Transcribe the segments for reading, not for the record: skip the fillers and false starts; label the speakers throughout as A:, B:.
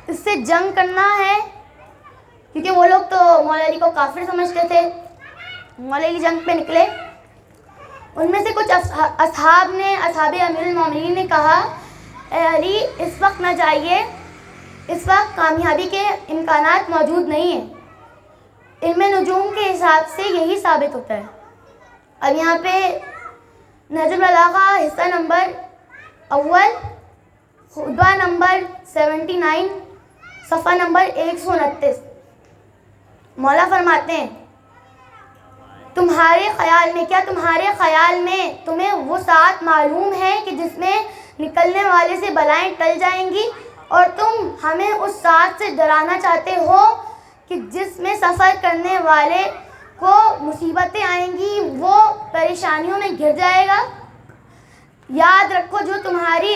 A: اس سے جنگ کرنا ہے، کیونکہ وہ لوگ تو مولا علی کو کافر سمجھتے تھے. مولا علی جنگ پہ نکلے. ان میں سے کچھ اصحاب امیر المومنین نے کہا اے علی اس وقت نہ جائیے، اس وقت کامیابی کے امکانات موجود نہیں ہیں. علم نجوم کے حساب سے یہی ثابت ہوتا ہے. اب یہاں پہ نہج البلاغہ حصہ نمبر اول خطبہ نمبر 79 صفحہ نمبر 129 مولا فرماتے ہیں تمہارے خیال میں تمہیں وہ ساعت معلوم ہے کہ جس میں نکلنے والے سے بلائیں ٹل جائیں گی، اور تم ہمیں اس ساعت سے ڈرانا چاہتے ہو کہ جس میں سفر کرنے والے کو مصیبتیں آئیں گی، وہ پریشانیوں میں گر جائے گا. یاد رکھو جو تمہاری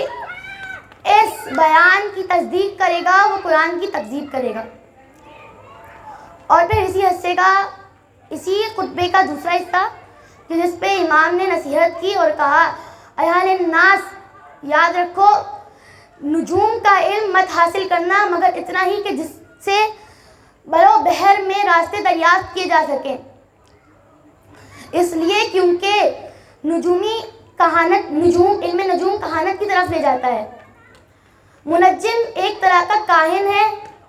A: اس بیان کی تصدیق کرے گا وہ قرآن کی تکذیب کرے گا. اور پھر اسی خطبے کا دوسرا حصہ کہ جس پہ امام نے نصیحت کی اور کہا ایھا الناس، یاد رکھو نجوم کا علم مت حاصل کرنا مگر اتنا ہی کہ جس سے بر و بحر میں راستے دریافت کیے جا سکیں. اس لیے کیونکہ علم نجوم کہانت کی طرف لے جاتا ہے. منجم ایک طرح کا کاہن ہے،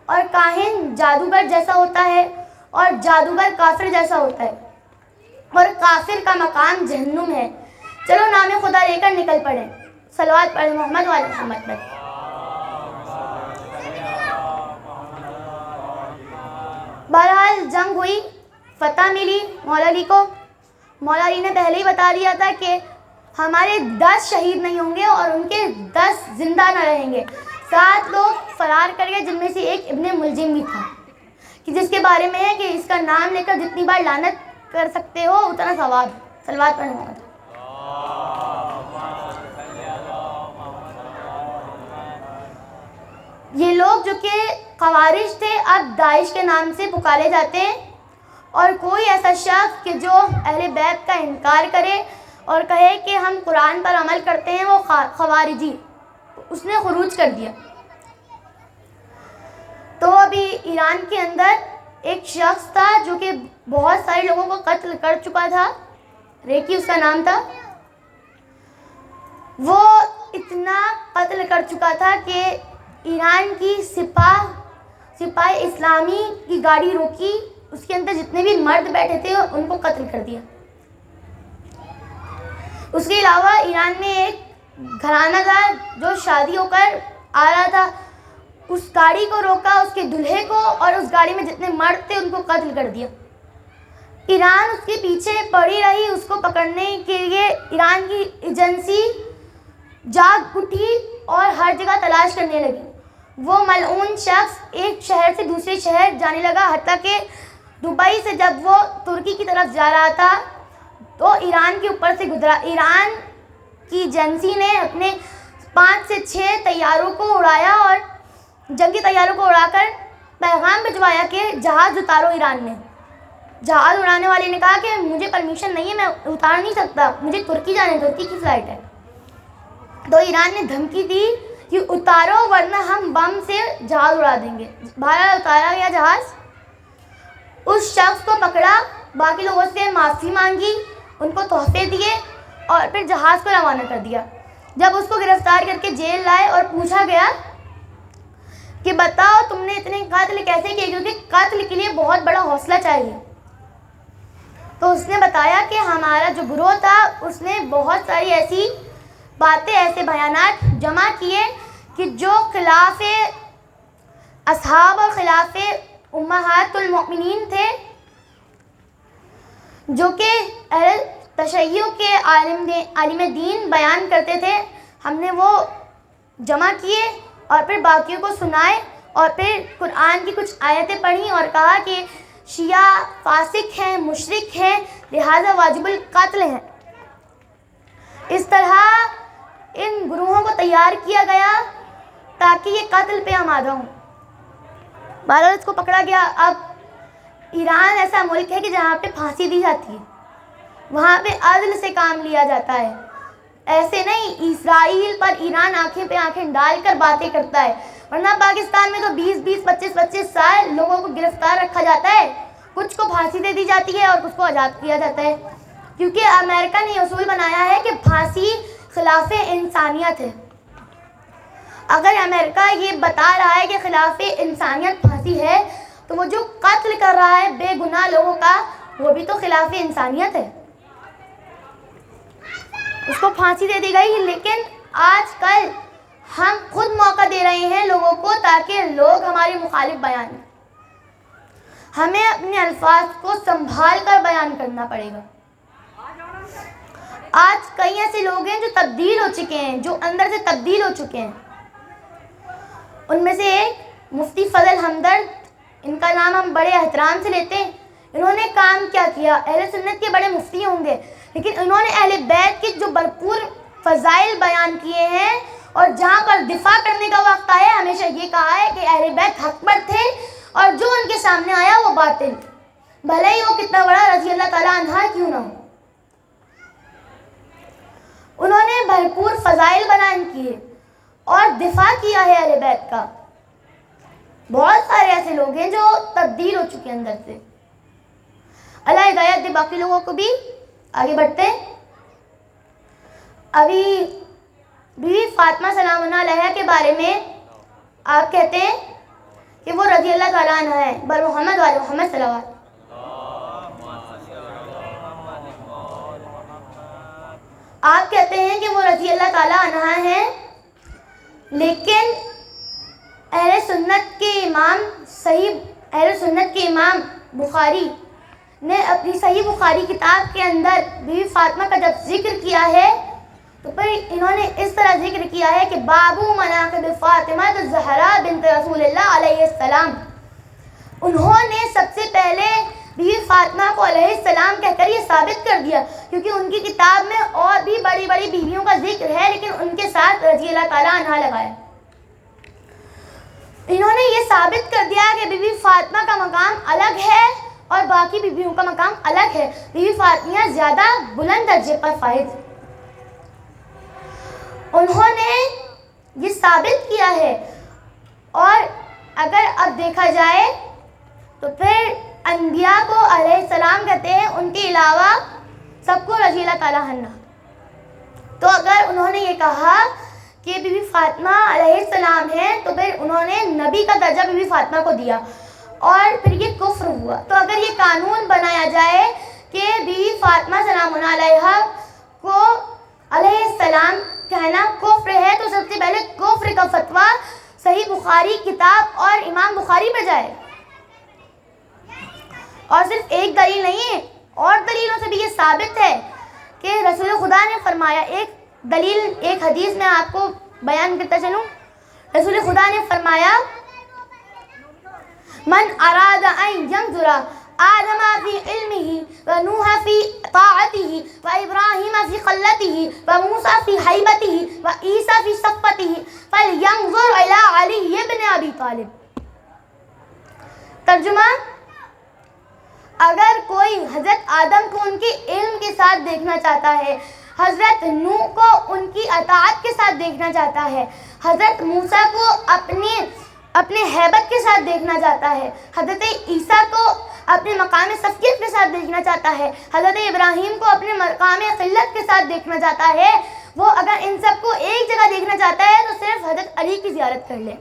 A: اور کاہن جادوگر جیسا ہوتا ہے، اور جادوگر کافر جیسا ہوتا ہے، اور کافر کا مقام جہنم ہے. چلو نام خدا لے کر نکل پڑیں. صلوات پڑھیں محمد وعلی محمد پر. بہرحال جنگ ہوئی، فتح ملی مولا علی کو. مولا علی نے پہلے ہی بتا دیا تھا کہ ہمارے 10 شہید نہیں ہوں گے اور ان کے 10 زندہ نہ رہیں گے. 7 لوگ فرار کر گئے، جن میں سے ایک ابن ملجم بھی تھا، کہ جس کے بارے میں ہے کہ اس کا نام لے کر جتنی بار لعنت کر سکتے ہو اتنا ثواب. صلوات پڑھیں محمد. یہ لوگ جو کہ خوارج تھے اب داعش کے نام سے پکارے جاتے ہیں. اور کوئی ایسا شخص کہ جو اہل بیت کا انکار کرے اور کہے کہ ہم قرآن پر عمل کرتے ہیں وہ خوارجی، اس نے خروج کر دیا. تو ابھی ایران کے اندر ایک شخص تھا جو کہ بہت سارے لوگوں کو قتل کر چکا تھا، ریکی اس کا نام تھا. وہ اتنا قتل کر چکا تھا کہ ایران کی سپاہ اسلامی کی گاڑی روکی، اس کے اندر جتنے بھی مرد بیٹھے تھے ان کو قتل کر دیا. اس کے علاوہ ایران میں ایک گھرانہ تھا جو شادی ہو کر آ رہا تھا، اس گاڑی کو روکا، اس کے دلہے کو، اور اس گاڑی میں جتنے مرد تھے ان کو قتل کر دیا. ایران اس کے پیچھے پڑی رہی، اس کو پکڑنے کے لیے ایران کی ایجنسی جاگ اٹھی اور ہر جگہ تلاش کرنے لگی. وہ ملعون شخص ایک شہر سے دوسرے شہر جانے لگا، حتیٰ کہ دبئی سے جب وہ ترکی کی طرف جا رہا تھا تو ایران کے اوپر سے گزرا. ایران کی ایجنسی نے اپنے 5 سے 6 طیاروں کو اڑایا اور جنگی طیاروں کو اڑا کر پیغام بھجوایا کہ جہاز اتارو ایران میں. جہاز اڑانے والے نے کہا کہ مجھے پرمیشن نہیں ہے، میں اتار نہیں سکتا، مجھے ترکی جانا ہے، ترکی کی فلائٹ ہے. تو ایران نے دھمکی دی کہ اتارو ورنہ ہم بم سے جہاز اڑا دیں گے. بہرحال اتارا گیا جہاز، اس شخص کو پکڑا، باقی لوگوں سے معافی مانگی، ان کو تحفے دیے اور پھر جہاز کو روانہ کر دیا. جب اس کو گرفتار کر کے جیل لائے اور پوچھا گیا کہ بتاؤ تم نے اتنے قتل کیسے کیے، کیونکہ قتل کے لیے بہت بڑا حوصلہ چاہیے. تو اس نے بتایا کہ ہمارا جو گروہ تھا اس نے بہت ساری ایسی باتیں، ایسے بیانات جمع کیے کہ جو خلاف اصحاب اور خلاف امہات المؤمنین تھے، جو کہ اہل تشیع کے عالم دین بیان کرتے تھے. ہم نے وہ جمع کیے اور پھر باقیوں کو سنائے اور پھر قرآن کی کچھ آیتیں پڑھی اور کہا کہ شیعہ فاسق ہیں، مشرک ہیں، لہذا واجب القتل ہیں. اس طرح ان گروہوں کو تیار کیا گیا تاکہ یہ قتل پہ آمادہ ہوں. بہرحال اس کو پکڑا گیا. اب ایران ایسا ملک ہے کہ جہاں پہ پھانسی دی جاتی ہے، وہاں پہ عدل سے کام لیا جاتا ہے. ایسے نہیں اسرائیل پر ایران آنکھیں پہ آنکھیں ڈال کر باتیں کرتا ہے، ورنہ پاکستان میں تو 20 25 سال لوگوں کو گرفتار رکھا جاتا ہے، کچھ کو پھانسی دے دی جاتی ہے اور کچھ کو آزاد کیا جاتا ہے، کیونکہ امریکہ نے یہ اصول بنایا ہے کہ پھانسی خلاف انسانیت ہے۔ اگر امریکہ یہ بتا رہا ہے کہ خلاف انسانیت پھانسی ہے، تو وہ جو قتل کر رہا ہے بے گناہ لوگوں کا، وہ بھی تو خلاف انسانیت ہے، اس کو پھانسی دے دی گئی۔ لیکن آج کل ہم خود موقع دے رہے ہیں لوگوں کو تاکہ لوگ ہمارے مخالف بیان کریں۔ ہمیں اپنے الفاظ کو سنبھال کر بیان کرنا پڑے گا۔ آج کئی ایسے لوگ ہیں جو تبدیل ہو چکے ہیں، جو اندر سے تبدیل ہو چکے ہیں۔ ان میں سے ایک مفتی فضل ہمدرد، ان کا نام ہم بڑے احترام سے لیتے ہیں۔ انہوں نے کام کیا کیا، اہل سنت کے بڑے مفتی ہوں گے، لیکن انہوں نے اہل بیت کے جو بھرپور فضائل بیان کیے ہیں، اور جہاں پر دفاع کرنے کا وقت آیا ہمیشہ یہ کہا ہے کہ اہل بیت حق پر تھے اور جو ان کے سامنے آیا وہ باطل، بھلے ہی وہ کتنا بڑا رضی اللہ تعالیٰ عنہ کیوں نہ ہو۔ انہوں نے بھرپور فضائل بیان کیے اور دفاع کیا ہے اہل بیت کا۔ بہت سارے ایسے لوگ ہیں جو تبدیل ہو چکے ہیں اندر سے۔ اللہ ہدایت دے باقی لوگوں کو بھی۔ آگے بڑھتے ہیں۔ ابھی بیوی فاطمہ سلام اللہ علیہا کے بارے میں آپ کہتے ہیں کہ وہ رضی اللہ تعالیٰ عنہ ہے، بر محمد وآل محمد صلوات۔ آپ کہتے ہیں کہ وہ رضی اللہ تعالیٰ عنہ ہیں، لیکن اہل سنت کے امام بخاری نے اپنی صحیح بخاری کتاب کے اندر بیوی فاطمہ کا جب ذکر کیا ہے تو پھر انہوں نے اس طرح ذکر کیا ہے کہ بابو مناقب فاطمہ الزہراء بنت رسول اللہ علیہ السلام۔ انہوں نے سب سے پہلے بیوی فاطمہ کو علیہ السلام کہہ کر یہ ثابت کر دیا، کیونکہ ان کی کتاب میں اور بھی بڑی بڑی بیویوں کا ذکر ہے، لیکن ان کے ساتھ رضی اللہ تعالیٰ عنہ لگایا۔ انہوں نے یہ ثابت کر دیا کہ بی بی فاطمہ کا مقام الگ ہے اور باقی بیویوں کا مقام الگ ہے، بی بی فاطمہ زیادہ بلند درجے پر فائز۔ انہوں نے یہ ثابت کیا ہے، اور اگر اب دیکھا جائے تو پھر انبیاء کو علیہ السلام کہتے ہیں، ان کے علاوہ سب کو رضی اللہ تعالیٰ عنہ۔ تو اگر انہوں نے یہ کہا کہ بی بی فاطمہ علیہ السلام ہے تو پھر انہوں نے نبی کا درجہ بی بی فاطمہ کو دیا، اور پھر یہ کفر ہوا۔ تو اگر یہ قانون بنایا جائے کہ بی بی فاطمہ سلام اللہ علیہا کو علیہ السلام کہنا کفر ہے، تو سب سے پہلے کفر کا فتویٰ صحیح بخاری کتاب اور امام بخاری پہ جائے، اور صرف ایک دلیل نہیں ہے، اور دلیلوں سے بھی یہ ثابت ہے کہ رسول خدا نے فرمایا۔ ایک دلیل، ایک حدیث میں آپ کو بیان کرتا چلوں۔ رسول خدا نے فرمایا، من اراد ان ينظر آدم في علمه ونوح في طاعته وإبراهيم في خلته وموسى في هيبته وعيسى في صفته فلينظر إلى علي بن أبي طالب۔ ترجمہ، اگر کوئی حضرت آدم کو ان کے علم کے ساتھ دیکھنا چاہتا ہے، حضرت نوح کو ان کی اطاعت کے ساتھ دیکھنا چاہتا ہے، حضرت موسیٰ کو اپنے ہیبت کے ساتھ دیکھنا چاہتا ہے، حضرت عیسیٰ کو اپنے مقام صفیت کے ساتھ دیکھنا چاہتا ہے، حضرت ابراہیم کو اپنے مقام خلت کے ساتھ دیکھنا چاہتا ہے، وہ اگر ان سب کو ایک جگہ دیکھنا چاہتا ہے تو صرف حضرت علی کی زیارت کر لے۔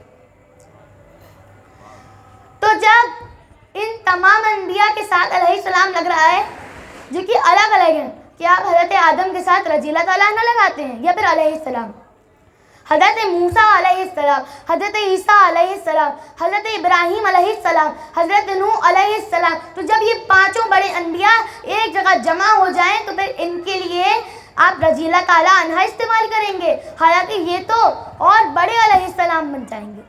A: تو جب ان تمام انبیاء کے ساتھ علیہ السلام لگ رہا ہے، جو کہ الگ الگ ہیں، کہ آپ حضرت آدم کے ساتھ رضی اللہ تعالیٰ عنہ لگاتے ہیں یا پھر علیہ السلام، حضرت موسیٰ علیہ السلام، حضرت عیسیٰ علیہ السلام، حضرت ابراہیم علیہ السلام، حضرت نوح علیہ السلام، تو جب یہ پانچوں بڑے انبیاء ایک جگہ جمع ہو جائیں تو پھر ان کے لیے آپ رضی اللہ تعالیٰ عنہ استعمال کریں گے، حالانکہ یہ تو اور بڑے علیہ السلام بن جائیں گے۔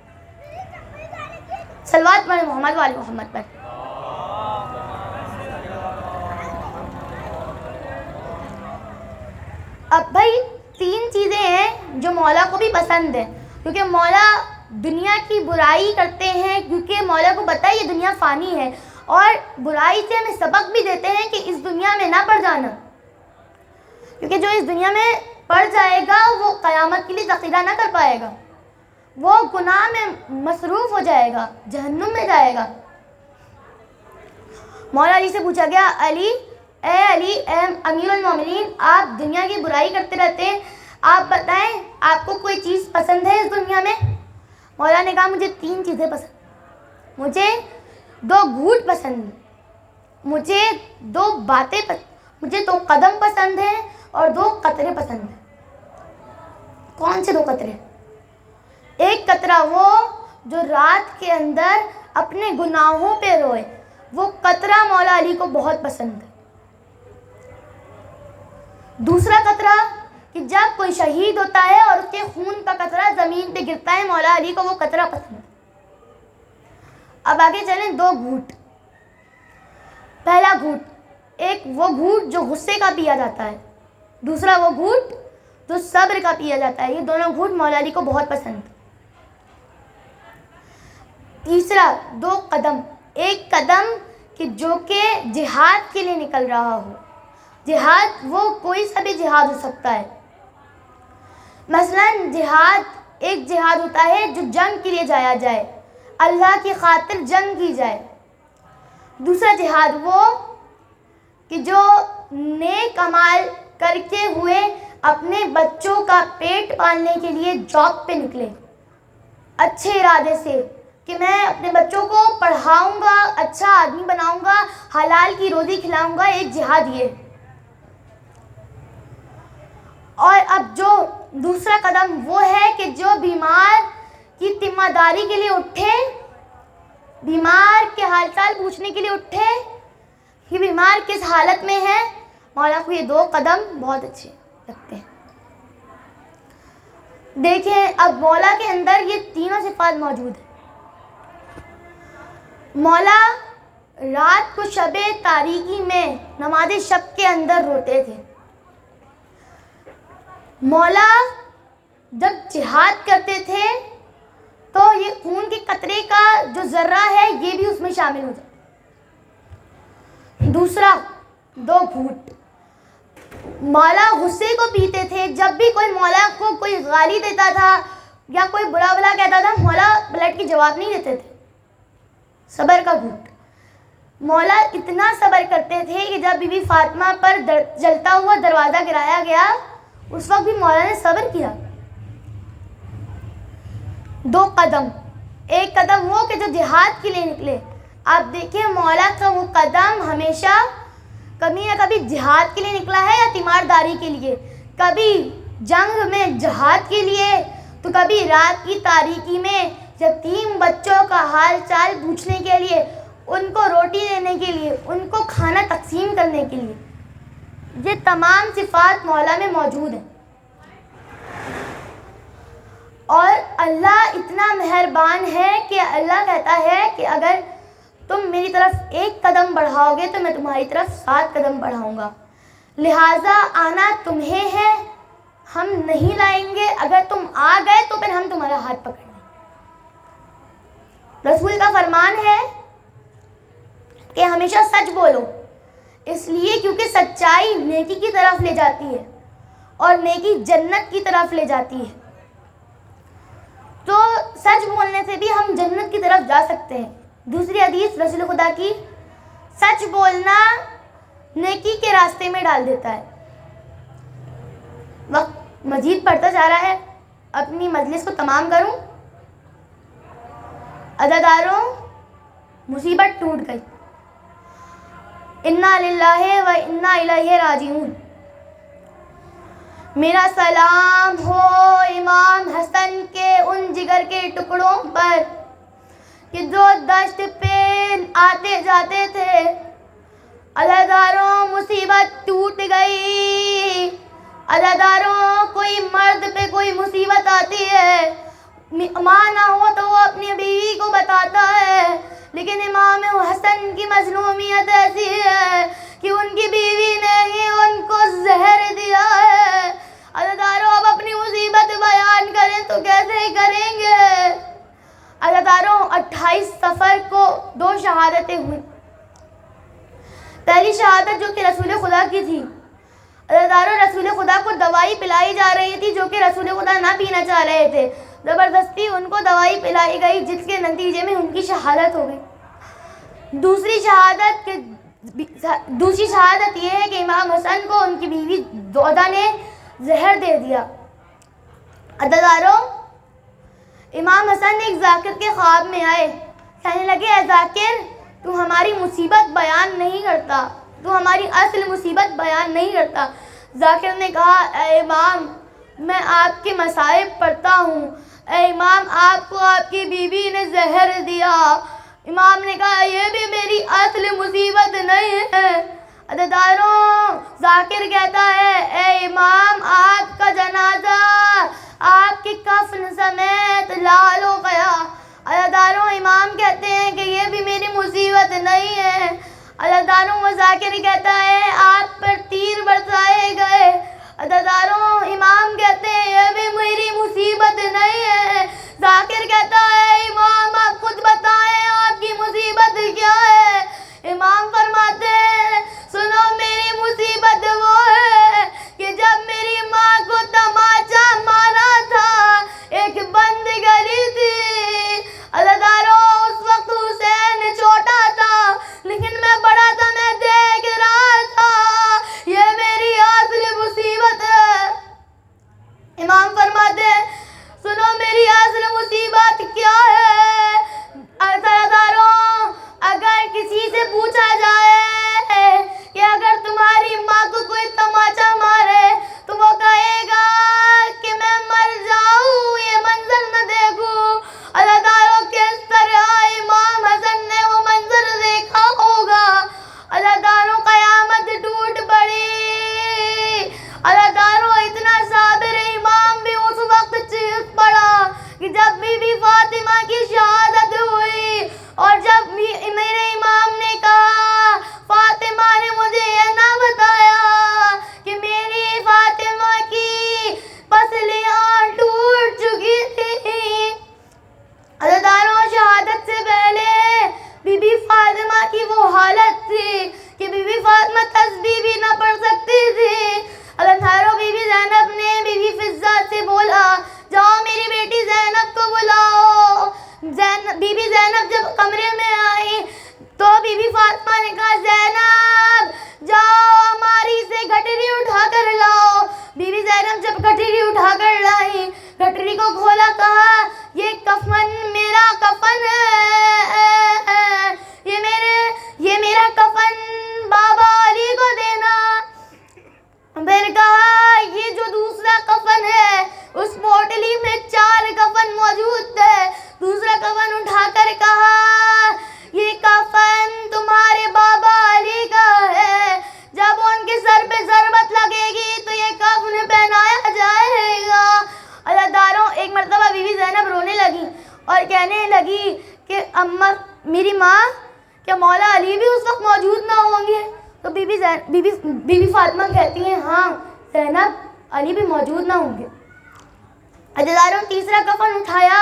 A: صلوات پڑھیں محمد وآل محمد پر۔ اب بھائی تین چیزیں ہیں جو مولا کو بھی پسند ہے، کیونکہ مولا دنیا کی برائی کرتے ہیں، کیونکہ مولا کو پتہ ہے یہ دنیا فانی ہے، اور برائی سے ہمیں سبق بھی دیتے ہیں کہ اس دنیا میں نہ پڑ جانا، کیونکہ جو اس دنیا میں پڑ جائے گا وہ قیامت کے لیے ذخیرہ نہ کر پائے گا، وہ گناہ میں مصروف ہو جائے گا، جہنم میں جائے گا۔ مولا علی سے پوچھا گیا، علی اے امیر المومنین، آپ دنیا کی برائی کرتے رہتے ہیں، آپ بتائیں آپ کو کوئی چیز پسند ہے اس دنیا میں؟ مولا نے کہا مجھے 3 چیزیں پسند، مجھے 2 گھوٹ پسند، مجھے 2 باتیں پسند، مجھے 2 قدم پسند ہیں اور 2 قطرے پسند ہیں۔ کون سے 2 قطرے؟ ایک قطرہ وہ جو رات کے اندر اپنے گناہوں پہ روئے، وہ قطرہ مولا علی کو بہت پسند ہے۔ دوسرا قطرہ کہ جب کوئی شہید ہوتا ہے اور اس کے خون کا قطرہ زمین پہ گرتا ہے، مولا علی کو وہ قطرہ پسند ہے۔ اب آگے چلیں 2 گھوٹ۔ پہلا گھوٹ، ایک وہ گھوٹ جو غصے کا پیا جاتا ہے، دوسرا وہ گھوٹ جو صبر کا پیا جاتا ہے۔ یہ دونوں گھوٹ مولا علی کو بہت پسند ہے۔ تیسرا 2 قدم، ایک قدم کہ جو کہ جہاد کے لیے نکل رہا ہو، جہاد وہ کوئی سا بھی جہاد ہو سکتا ہے، مثلا جہاد ایک جہاد ہوتا ہے جو جنگ کے لیے جایا جائے، اللہ کی خاطر جنگ کی جائے۔ دوسرا جہاد وہ کہ جو نیک اعمال کر کے ہوئے اپنے بچوں کا پیٹ پالنے کے لیے جاب پہ نکلے، اچھے ارادے سے کہ میں اپنے بچوں کو پڑھاؤں گا، اچھا آدمی بناؤں گا، حلال کی روزی کھلاؤں گا، ایک جہاد یہ۔ اور اب جو دوسرا قدم وہ ہے کہ جو بیمار کی ذمہ داری کے لیے اٹھے، بیمار کے حال چال پوچھنے کے لیے اٹھے کہ بیمار کس حالت میں ہے۔ مولا کو یہ 2 قدم بہت اچھے لگتے ہیں۔ دیکھیں اب مولا کے اندر یہ تینوں صفات موجود ہیں۔ مولا رات کو شب تاریکی میں نماز شب کے اندر روتے تھے۔ مولا جب جہاد کرتے تھے تو یہ خون کے قطرے کا جو ذرہ ہے یہ بھی اس میں شامل ہو جاتا۔ دوسرا 2 گھوٹ، مولا غصے کو پیتے تھے، جب بھی کوئی مولا کو کوئی گالی دیتا تھا یا کوئی برا بلا کہتا تھا، مولا پلٹ کے جواب نہیں دیتے تھے۔ صبر کا گھوٹ، مولا اتنا صبر کرتے تھے کہ جب بی بی فاطمہ پر جلتا ہوا دروازہ گرایا گیا اس وقت بھی مولا نے صبر کیا۔ 2 قدم، ایک قدم وہ کہ جو جہاد کے لیے نکلے۔ آپ دیکھیں مولا کا وہ قدم ہمیشہ کبھی نہ کبھی جہاد کے لیے نکلا ہے یا تیمارداری کے لیے، کبھی جنگ میں جہاد کے لیے تو کبھی رات کی تاریکی میں یتیم بچوں کا حال چال پوچھنے کے لیے، ان کو روٹی دینے کے لیے، ان کو کھانا تقسیم کرنے کے لیے۔ یہ تمام صفات مولا میں موجود ہیں۔ اور اللہ اتنا مہربان ہے کہ اللہ کہتا ہے کہ اگر تم میری طرف 1 قدم بڑھاؤ گے تو میں تمہاری طرف 7 قدم بڑھاؤں گا، لہٰذا آنا تمہیں ہے، ہم نہیں لائیں گے، اگر تم آ گئے تو پھر ہم تمہارا ہاتھ پکڑ لیں۔ رسول کا فرمان ہے کہ ہمیشہ سچ بولو، اس لیے کیونکہ سچائی نیکی کی طرف لے جاتی ہے اور نیکی جنت کی طرف لے جاتی ہے۔ تو سچ بولنے سے بھی ہم جنت کی طرف جا سکتے ہیں۔ دوسری حدیث رسول خدا کی، سچ بولنا نیکی کے راستے میں ڈال دیتا ہے۔ وقت مزید بڑھتا جا رہا ہے، اپنی مجلس کو تمام کروں۔ عزاداروں، مصیبت ٹوٹ گئی، انا للہ و انا الیہ راجعون۔ میرا سلام ہو امام حسن کے ان جگر کے ٹکڑوں پر کہ جو دشت پہ آتے جاتے تھے۔ عزاداروں، مصیبت ٹوٹ گئی۔ عزاداروں، کوئی مرد پہ کوئی مصیبت آتی ہے، ماں نہ ہو تو وہ اپنی بیوی کو بتاتا ہے، لیکن امام حسن کی مظلومیت ایسی ہے کہ ان کی بیوی نے ہی ان کو زہر دیا ہے۔ عزاداروں، اب اپنی مصیبت بیان کریں تو کیسے کریں گے؟ عزاداروں، 28 صفر کو 2 شہادتیں ہوئیں۔ پہلی شہادت جو کہ رسول خدا کی تھی، عزیزانو رسول خدا کو دوائی پلائی جا رہی تھی جو کہ رسول خدا نہ پینا چاہ رہے تھے. زبردستی ان کو دوائی پلائی گئی جس کے نتیجے میں ان کی شہادت ہو گئی. دوسری شہادت یہ ہے کہ امام حسن کو ان کی بیوی دودہ نے زہر دے دیا. عزیزانو امام حسن ایک ذاکر کے خواب میں آئے. کہنے لگے اے ذاکر تو ہماری مصیبت بیان نہیں کرتا, تو ہماری اصل مصیبت بیان نہیں کرتا. ذاکر نے کہا اے امام میں آپ کے مصائب پڑھتا ہوں. اے امام آپ کو آپ کی بیوی نے زہر دیا. امام نے کہا یہ بھی میری اصل مصیبت نہیں ہے. عزیزانو ذاکر کہتا ہے اے امام آپ کا جنازہ آپ کے کفن سمیت لال ہو گیا. عزیزانو امام کہتے ہیں کہ یہ بھی میری مصیبت نہیں ہے. عزیزانو وہ ذاکر کہتا ہے آپ پر تیر برسائے گئے. عزیزانو امام کہتے ہیں یہ بھی میری مصیبت نہیں ہے. ذاکر کہتا ہے امام آپ خود بتائیں آپ کی مصیبت کیا ہے. امام فرماتے ہیں سنو میری مصیبت وہ ہے کہ جب میری ماں کو تماچا مارا تھا ایک بند گلی تھی. عزیزانو اس وقت حسین چھوٹا تھا لیکن میں بڑا تھا, میں دیکھ رہا تھا. یہ میری اصل مصیبت ہے. امام فرماتے ہیں سنو میری اصل مصیبت کیا ہے. عزیزانو اگر کسی سے پوچھا جائے کہ اگر تمہاری ماں کو کوئی تماچا مارے تو وہ کہے گا کہ میں مر جاؤں یہ منظر نہ دیکھوں. عزیزانو کس طرح امام حسن نے وہ منظر دیکھا ہوگا. عزیزانو قیامت ٹوٹ پڑی. عزیزانو اتنا صابر امام بھی اس وقت چیخ پڑا کہ جب بی فاطمہ کی شہادت ہوئی اور جب میرے امام نے کہا فاطمہ نے مجھے یہ نہ بتایا کہ میری فاطمہ کی پسلیاں ٹوٹ چکی تھی. عزیزانو شہادت سے پہلے بی بی فاطمہ کی وہ حالت تھی کہ بی بی فاطمہ تسبیح بھی نہ پڑھ سکتی تھی. عزیزانو بی بی زینب نے بی بی فضہ سے بولا جاؤ میری بیٹی زینب کو بلاؤ. بی بی زینب جب کمرے میں آئی تو بی بی فاطمہ نے کہا زینب جاؤ ہماری سے گٹری اٹھا کر لاؤ. بی بی زینب جب گٹری اٹھا کر لائی, گٹری کو کھولا, کہا یہ کفن میرا کفن ہے, یہ میرا کفن بابا علی کو دینا. پھر کہا یہ جو دوسرا کفن ہے اس پوٹلی میں 4 کفن موجود تھے. دوسرا کفن اٹھا کر کہا یہ کفن تمہارے بابا علی کا ہے, جب ان کے سر پہ ضربت لگے گی تو یہ کفن پہنایا جائے گا. عزیزانو ایک مرتبہ بی بی زینب رونے لگی اور کہنے لگی کہ اماں میری ماں کیا مولا علی بھی اس وقت موجود نہ ہوں گے. تو بی بی فاطمہ کہتی ہیں ہاں زینب علی بھی موجود نہ ہوں گے. عزیزانو تیسرا کفن اٹھایا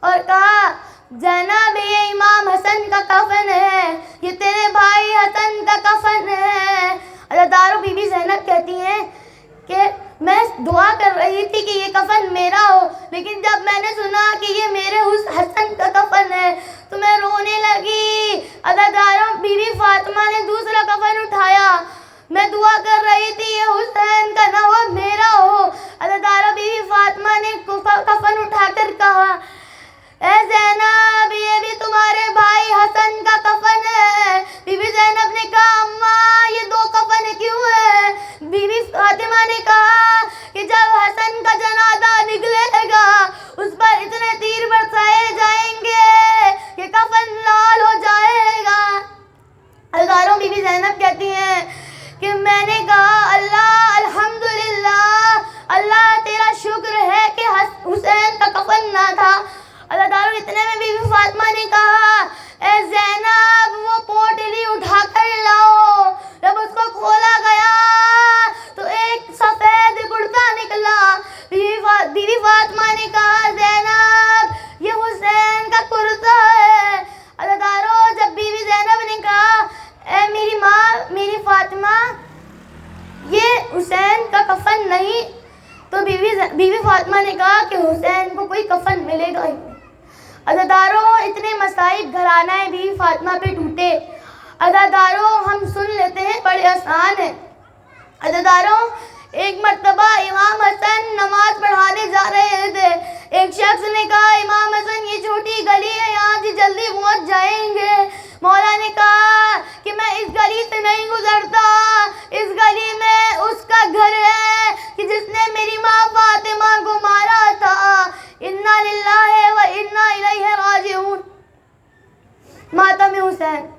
A: اور کہا زینب یہ امام حسن کا کفن ہے, یہ تیرے بھائی حسن کا کفن ہے. عزیزانو بی بی زینب کہتی ہیں کہ میں دعا کر رہی تھی کہ یہ کفن میرا ہو, لیکن جب میں نے سنا کہ یہ میرے حسن کا کفن ہے تو میں رونے لگی. عزیزانو بی بی فاطمہ نے دوسرا کفن اٹھایا, میں دعا کر رہی تھی یہ حسین کا نہ ہو میرا ہو. عزیزانو بی بی فاطمہ نے کفن اٹھا کر کہا اے زینب یہ بھی تمہارے بھائی حسن کا کفن ہے. بی بی زینب نے کہا اماں یہ 2 کفن کیوں ہے. بی بی فاطمہ نے کہا کہ جب حسن کا جنازہ نکلے گا اس پر اتنے تیر برسائے جائیں گے کہ کفن لال ہو جائے گا. عزیزانو بی بی زینب کہتی ہیں کہ میں نے کہا اللہ الحمدللہ اللہ تیرا شکر ہے کہ حسین کا کفن نہ تھا. عزیزانو اتنے میں بی بی فاطمہ نے کہا اے زینب وہ پوٹلی اٹھا کر لاؤ. جب اس کو کھولا گیا تو ایک سفید کرتا نکلا. بی بی فاطمہ نے کہا زینب یہ حسین کا کرتا ہے. عزیزانو جب بی بی زینب نے کہا اے میری ماں میری فاطمہ یہ حسین نے کہا کہ حسین کو کوئی کفن ملے گا ہی نہیں۔ عزاداروں، اتنے مصائب گھرانہ بی فاطمہ پہ ٹوٹے۔ عزاداروں، ہم سن لیتے ہیں، بڑے آسان ہیں۔ عزاداروں، ایک مرتبہ امام حسن نماز پڑھانے جا رہے تھے۔ ایک شخص نے کہا امام حسن یہ چھوٹی گلی ہے، یہاں سے جلدی پہنچ جائیں گے۔ مولا نے کہا کہ میں اس گلی سے نہیں گزرتا، اس گلی میں اس کا گھر ہے کہ جس نے میری ماں فاطمہ کو مارا تھا۔ انا للہ و انا الیہ راجعون۔ ماتم حسین۔